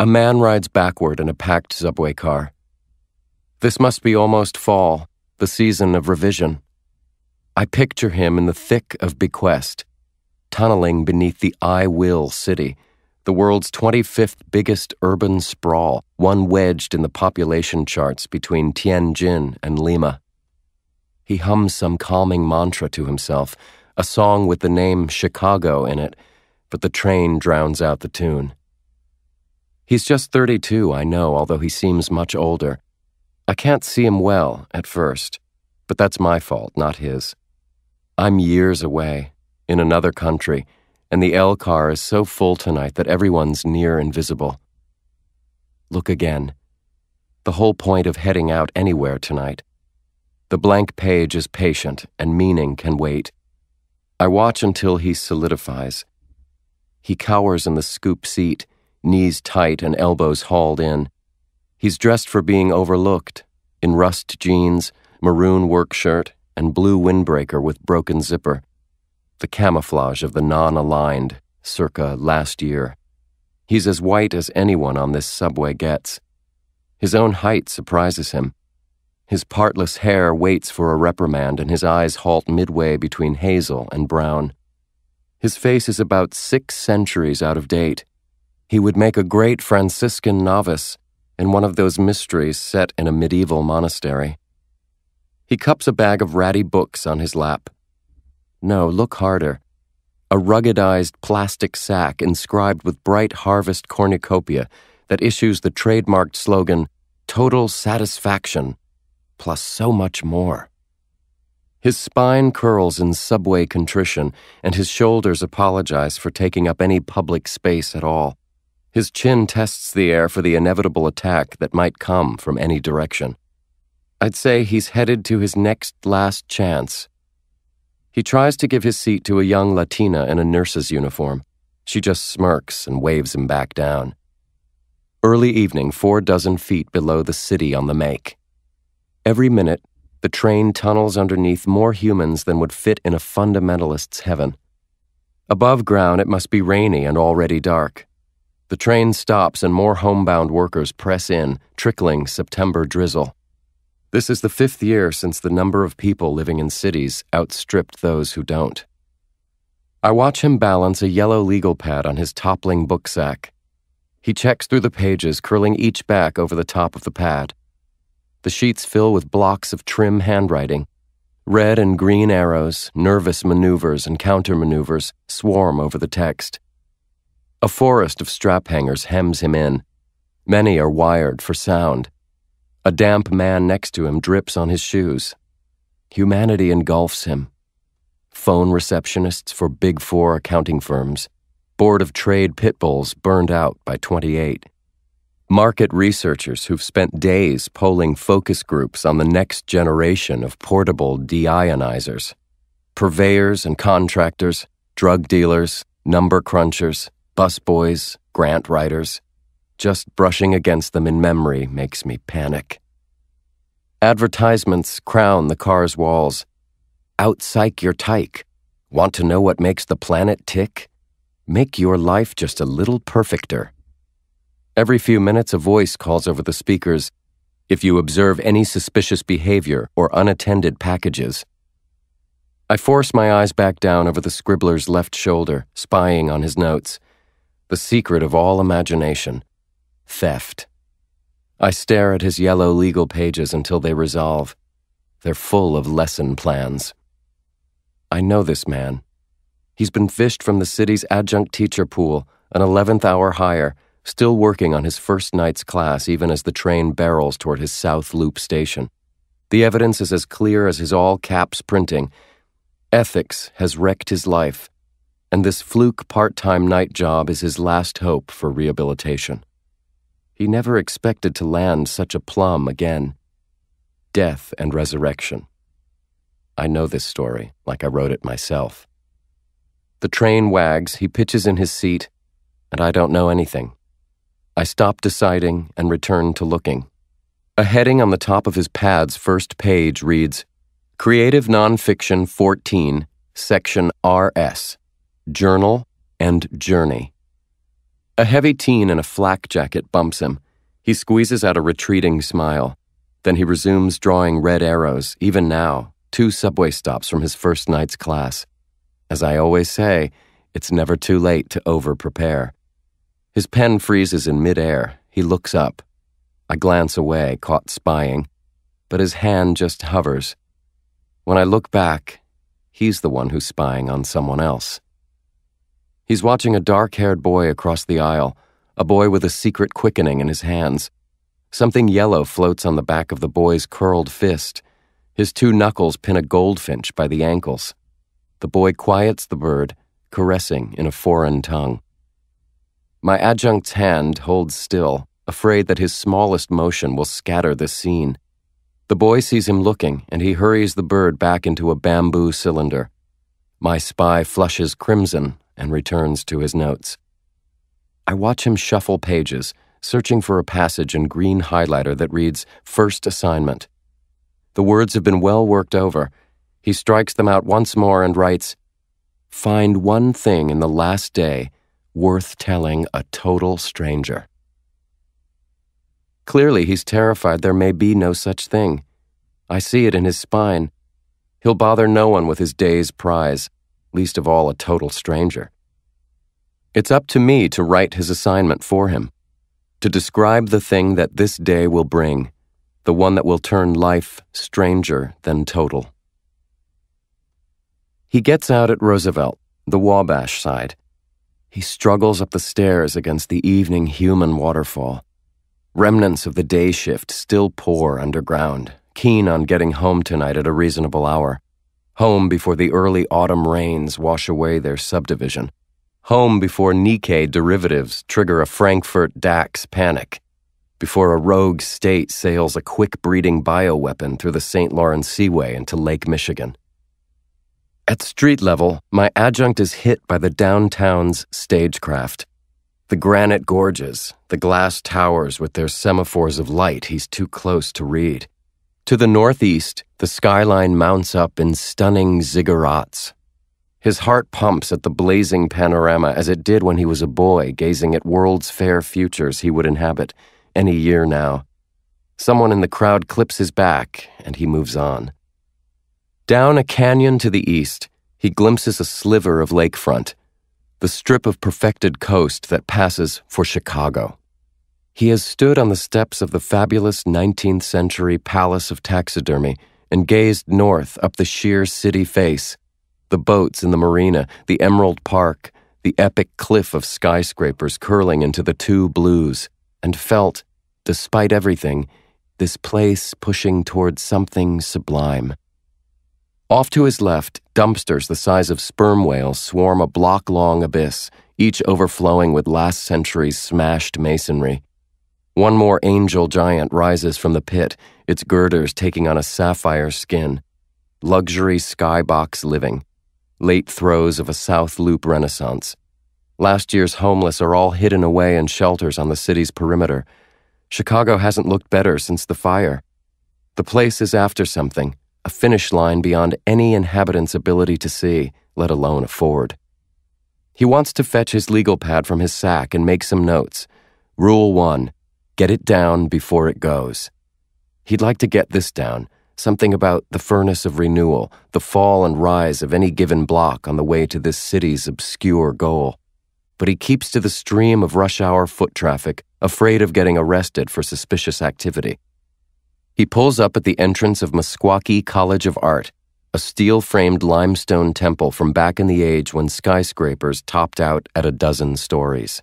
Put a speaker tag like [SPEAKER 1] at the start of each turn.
[SPEAKER 1] A man rides backward in a packed subway car. This must be almost fall, the season of revision. I picture him in the thick of bequest, tunneling beneath the I Will city, the world's 25th biggest urban sprawl, one wedged in the population charts between Tianjin and Lima. He hums some calming mantra to himself, a song with the name Chicago in it, but the train drowns out the tune. He's just 32, I know, although he seems much older. I can't see him well at first, but that's my fault, not his. I'm years away, in another country, and the L car is so full tonight that everyone's near invisible. Look again. The whole point of heading out anywhere tonight. The blank page is patient, and meaning can wait. I watch until he solidifies. He cowers in the scoop seat, knees tight and elbows hauled in. He's dressed for being overlooked, in rust jeans, maroon work shirt, and blue windbreaker with broken zipper. The camouflage of the non-aligned, circa last year. He's as white as anyone on this subway gets. His own height surprises him. His partless hair waits for a reprimand, and his eyes halt midway between hazel and brown. His face is about 6 centuries out of date. He would make a great Franciscan novice in one of those mysteries set in a medieval monastery. He cups a bag of ratty books on his lap. No, look harder. A ruggedized plastic sack inscribed with bright harvest cornucopia that issues the trademarked slogan, "Total satisfaction," plus so much more. His spine curls in subway contrition, and his shoulders apologize for taking up any public space at all. His chin tests the air for the inevitable attack that might come from any direction. I'd say he's headed to his next last chance. He tries to give his seat to a young Latina in a nurse's uniform. She just smirks and waves him back down. Early evening, 4 dozen feet below the city on the make. Every minute, the train tunnels underneath more humans than would fit in a fundamentalist's heaven. Above ground, it must be rainy and already dark. The train stops and more homebound workers press in, trickling September drizzle. This is the 5th year since the number of people living in cities outstripped those who don't. I watch him balance a yellow legal pad on his toppling book sack. He checks through the pages, curling each back over the top of the pad. The sheets fill with blocks of trim handwriting. Red and green arrows, nervous maneuvers and countermaneuvers swarm over the text. A forest of strap hangers hems him in. Many are wired for sound. A damp man next to him drips on his shoes. Humanity engulfs him. Phone receptionists for Big 4 accounting firms. Board of Trade pit bulls burned out by 28. Market researchers who've spent days polling focus groups on the next generation of portable deionizers. Purveyors and contractors, drug dealers, number crunchers, busboys, grant writers. Just brushing against them in memory makes me panic. Advertisements crown the car's walls. Out-psych your tyke. Want to know what makes the planet tick? Make your life just a little perfecter. Every few minutes, a voice calls over the speakers, "If you observe any suspicious behavior or unattended packages." I force my eyes back down over the scribbler's left shoulder, spying on his notes. The secret of all imagination. Theft. I stare at his yellow legal pages until they resolve. They're full of lesson plans. I know this man. He's been fished from the city's adjunct teacher pool, an 11th hour hire, still working on his first night's class even as the train barrels toward his South Loop station. The evidence is as clear as his all-caps printing. Ethics has wrecked his life, and this fluke part-time night job is his last hope for rehabilitation. He never expected to land such a plum again. Death and resurrection. I know this story, like I wrote it myself. The train wags, he pitches in his seat, and I don't know anything. I stop deciding and return to looking. A heading on the top of his pad's first page reads, Creative Nonfiction 14, Section RS, Journal and Journey. A heavy teen in a flak jacket bumps him. He squeezes out a retreating smile. Then he resumes drawing red arrows, even now, 2 subway stops from his first night's class. As I always say, it's never too late to over-prepare. His pen freezes in midair. He looks up. I glance away, caught spying, but his hand just hovers. When I look back, he's the one who's spying on someone else. He's watching a dark-haired boy across the aisle, a boy with a secret quickening in his hands. Something yellow floats on the back of the boy's curled fist. His 2 knuckles pin a goldfinch by the ankles. The boy quiets the bird, caressing in a foreign tongue. My adjunct's hand holds still, afraid that his smallest motion will scatter the scene. The boy sees him looking, and he hurries the bird back into a bamboo cylinder. My spy flushes crimson and returns to his notes. I watch him shuffle pages, searching for a passage in green highlighter that reads, "First assignment." The words have been well worked over. He strikes them out once more and writes, "Find one thing in the last day worth telling a total stranger." Clearly, he's terrified there may be no such thing. I see it in his spine. He'll bother no one with his day's prize, least of all a total stranger. It's up to me to write his assignment for him, to describe the thing that this day will bring, the one that will turn life stranger than total. He gets out at Roosevelt, the Wabash side. He struggles up the stairs against the evening human waterfall. Remnants of the day shift still pour underground, keen on getting home tonight at a reasonable hour. Home before the early autumn rains wash away their subdivision. Home before Nikkei derivatives trigger a Frankfurt DAX panic. Before a rogue state sails a quick-breeding bioweapon through the St. Lawrence Seaway into Lake Michigan. At street level, my adjunct is hit by the downtown's stagecraft. The granite gorges, the glass towers with their semaphores of light he's too close to read. To the northeast, the skyline mounts up in stunning ziggurats. His heart pumps at the blazing panorama as it did when he was a boy gazing at World's Fair futures he would inhabit any year now. Someone in the crowd clips his back, and he moves on. Down a canyon to the east, he glimpses a sliver of lakefront, the strip of perfected coast that passes for Chicago. He has stood on the steps of the fabulous 19th century Palace of Taxidermy and gazed north up the sheer city face, the boats in the marina, the Emerald Park, the epic cliff of skyscrapers curling into the two blues, and felt, despite everything, this place pushing toward something sublime. Off to his left, dumpsters the size of sperm whales swarm a block-long abyss, each overflowing with last century's smashed masonry. One more angel giant rises from the pit, its girders taking on a sapphire skin. Luxury skybox living. Late throes of a South Loop renaissance. Last year's homeless are all hidden away in shelters on the city's perimeter. Chicago hasn't looked better since the fire. The place is after something, a finish line beyond any inhabitant's ability to see, let alone afford. He wants to fetch his legal pad from his sack and make some notes. Rule 1, get it down before it goes. He'd like to get this down, something about the furnace of renewal, the fall and rise of any given block on the way to this city's obscure goal. But he keeps to the stream of rush-hour foot traffic, afraid of getting arrested for suspicious activity. He pulls up at the entrance of Meskwaki College of Art, a steel-framed limestone temple from back in the age when skyscrapers topped out at a dozen stories.